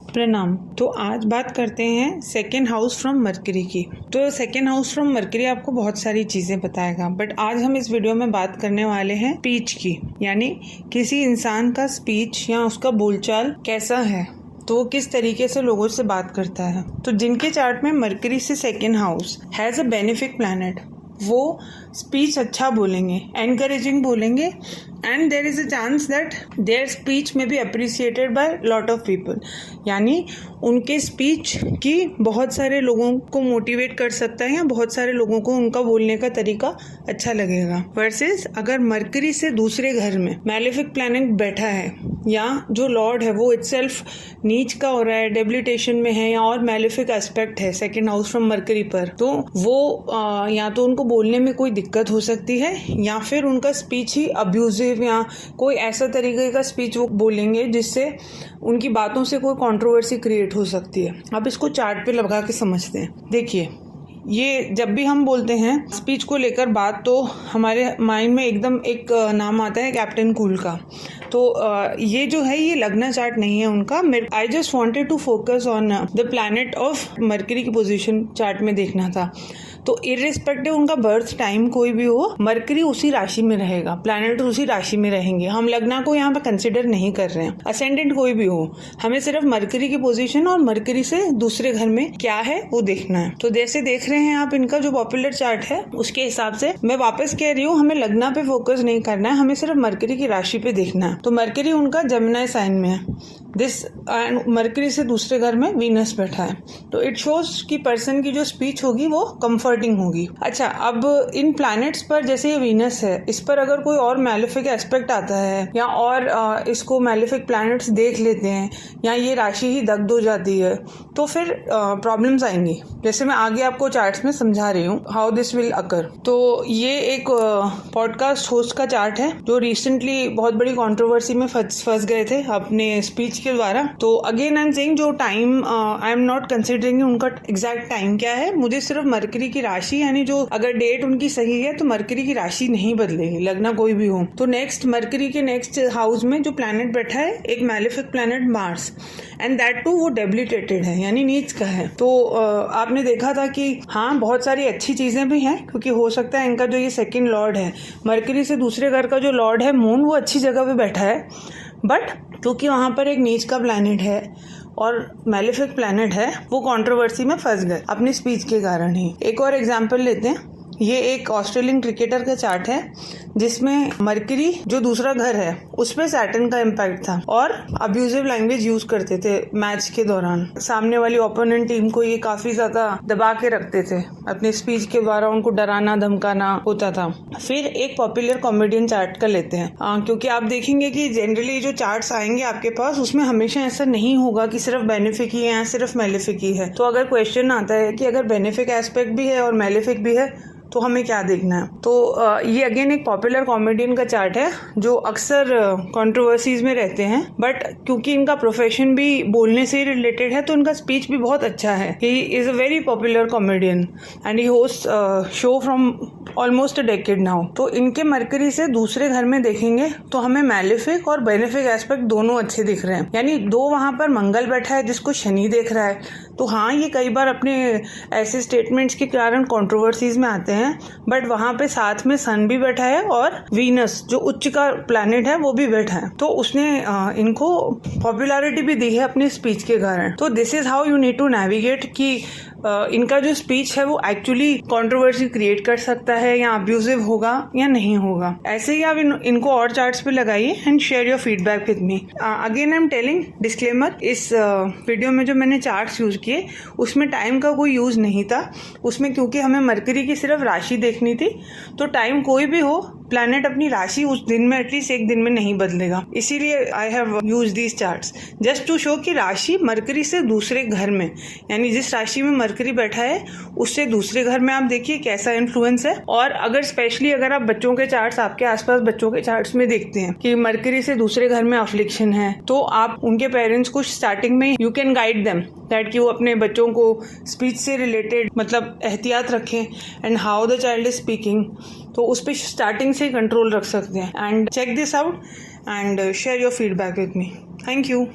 प्रणाम। तो आज बात करते हैं सेकेंड हाउस फ्रॉम मरकरी की। तो सेकेंड हाउस फ्रॉम मरकरी आपको बहुत सारी चीज़ें बताएगा, बट आज हम इस वीडियो में बात करने वाले हैं स्पीच की, यानी किसी इंसान का स्पीच या उसका बोलचाल कैसा है, तो वो किस तरीके से लोगों से बात करता है। तो जिनके चार्ट में मरकरी से second house has a benefic planet, वो स्पीच अच्छा बोलेंगे, एनकरेजिंग बोलेंगे, and there is a chance that their speech में be appreciated by lot of people, यानी उनके स्पीच की बहुत सारे लोगों को मोटिवेट कर सकता है या बहुत सारे लोगों को उनका बोलने का तरीका अच्छा लगेगा। वर्सेस अगर मरकरी से दूसरे घर में मैलेफिक प्लैनेट बैठा है या जो लॉर्ड है वो इटसेल्फ नीच का हो रहा है, डेबिलिटेशन में है या और मैलेफिक एस्पेक्ट है सेकेंड हाउस फ्रॉम मरकरी पर, तो वो या तो उनको बोलने में कोई दिक्कत हो सकती है या फिर उनका स्पीच ही अब्यूजिव या कोई ऐसा तरीके का स्पीच वो बोलेंगे जिससे उनकी बातों से कोई कंट्रोवर्सी क्रिएट हो सकती है। अब इसको चार्ट पे लगा के समझते हैं। देखिए, ये जब भी हम बोलते हैं स्पीच को लेकर बात, तो हमारे माइंड में एकदम एक नाम आता है कैप्टन कूल का। तो ये जो है ये लगना चार्ट नहीं है उनका। I just wanted to focus on the planet of Mercury की पोजीशन चार्ट में देखना था। तो इर्रिस्पेक्टिव उनका बर्थ टाइम कोई भी हो, मरकरी उसी राशि में रहेगा, प्लैनेट उसी राशि में रहेंगे। हम लग्ना को यहाँ पे कंसिडर नहीं कर रहे हैं, असेंडेंट कोई भी हो, हमें सिर्फ मरकरी की पोजीशन और मरकरी से दूसरे घर में क्या है वो देखना है। तो जैसे देख रहे हैं आप इनका जो पॉपुलर चार्ट है उसके हिसाब से मैं वापस कह रही हूँ, हमें लग्ना पे फोकस नहीं करना है, हमें सिर्फ मरकरी की राशि पे देखना है। तो मरकरी उनका जेमिनी साइन में है, दिस मरकरी से दूसरे घर में वीनस बैठा है। तो इट शोज कि पर्सन की जो स्पीच होगी वो कंफर्टिंग होगी। अच्छा, अब इन प्लैनेट्स पर जैसे ये वीनस है, इस पर अगर कोई और मैलेफिक एस्पेक्ट आता है या और इसको मैलेफिक प्लैनेट्स देख लेते हैं या ये राशि ही दग्ध हो जाती है, तो फिर प्रॉब्लम्स आएंगी। जैसे मैं आगे आपको चार्ट्स में समझा रही हूँ हाउ दिस विल अकर। तो ये एक पॉडकास्ट होस्ट का चार्ट है जो रिसेंटली बहुत बड़ी कंट्रोवर्सी में फंस गए थे अपने स्पीच के द्वारा। तो अगेन आई एम सेइंग, जो time I am not considering उनका एग्जैक्ट टाइम क्या है, मुझे सिर्फ मरकरी की राशि, यानी जो अगर डेट उनकी सही है तो मरकरी की राशि नहीं बदलेगी, लगना कोई भी हो। तो नेक्स्ट मरकरी के नेक्स्ट हाउस में जो प्लैनेट बैठा है एक malefic planet Mars, and that too वो डेबिलिटेटेड है, यानी नीच का है। तो आपने देखा था कि हाँ बहुत सारी अच्छी चीजें भी हैं, क्योंकि हो सकता है इनका जो ये सेकेंड लॉर्ड है मरकरी से दूसरे घर का जो लॉर्ड है मून, वो अच्छी जगह पे बैठा है, बट क्योंकि वहाँ पर एक नीच का प्लैनेट है और मैलेफिक प्लैनेट है, वो कंट्रोवर्सी में फंस गए अपनी स्पीच के कारण ही। एक और एग्जांपल लेते हैं। ये एक ऑस्ट्रेलियन क्रिकेटर का चार्ट है जिसमें मरकरी जो दूसरा घर है उस पे सैटर्न का इम्पैक्ट था और अब्यूजिव लैंग्वेज यूज करते थे मैच के दौरान। सामने वाली ओपोनेंट टीम को ये काफी ज्यादा दबा के रखते थे, अपनी स्पीच के द्वारा उनको डराना धमकाना होता था। फिर एक पॉपुलर कॉमेडियन चार्ट का लेते हैं, क्योंकि आप देखेंगे कि जनरली जो चार्ट्स आएंगे आपके पास उसमें हमेशा ऐसा नहीं होगा कि सिर्फ बेनिफिक ही है या सिर्फ मैलेफिक ही है। तो अगर क्वेश्चन आता है कि अगर बेनिफिक एस्पेक्ट भी है और मैलेफिक भी है तो हमें क्या देखना है, तो ये अगेन एक पॉपुलर कॉमेडियन का चार्ट है जो अक्सर कंट्रोवर्सीज में रहते हैं, बट क्योंकि इनका प्रोफेशन भी बोलने से रिलेटेड है तो इनका स्पीच भी बहुत अच्छा है। He is a very popular comedian and he host show from almost a decade now. तो इनके मरकरी से दूसरे घर में देखेंगे तो हमें मैलेफिक और बेनिफिक एस्पेक्ट दोनों अच्छे दिख रहे हैं, यानी दो वहां पर मंगल बैठा है जिसको शनि देख रहा है। तो हाँ, ये कई बार अपने ऐसे स्टेटमेंट्स के कारण कंट्रोवर्सीज में आते हैं, बट वहां पे साथ में सन भी बैठा है और वीनस जो उच्च का प्लैनेट है वो भी बैठा है। तो उसने इनको पॉपुलैरिटी भी दी है अपनी स्पीच के कारण। तो this is how you need to navigate कि इनका जो स्पीच है वो एक्चुअली कंट्रोवर्सी क्रिएट कर सकता है या अब्यूजिव होगा या नहीं होगा। ऐसे ही आप इनको और चार्ट्स पे लगाइए and share your feedback with me. Again I am telling disclaimer, इस वीडियो में जो मैंने चार्ट्स यूज किए उसमें टाइम का कोई यूज नहीं था। उसमें क्योंकि हमें मरकरी की सिर्फ राशि देखनी थी, तो टाइम कोई भी हो, प्लैनेट अपनी राशि उस दिन में एटलीस्ट एक दिन में नहीं बदलेगा, इसीलिए I have use these charts just to show कि राशि मरकरी से दूसरे घर में, यानी जिस राशि में मरकरी बैठा है उससे दूसरे घर में आप देखिए कैसा इन्फ्लुएंस है। और अगर स्पेशली अगर आप बच्चों के चार्ट्स, आपके आसपास बच्चों के चार्ट्स में देखते हैं कि मरकरी से दूसरे घर में अफ्लिक्शन है, तो आप उनके पेरेंट्स को स्टार्टिंग में you can guide them that कि वो अपने बच्चों को स्पीच से रिलेटेड मतलब एहतियात रखें and how the child is speaking, तो उस पर स्टार्टिंग से कंट्रोल रख सकते हैं। And check this out and share your feedback with me. Thank you.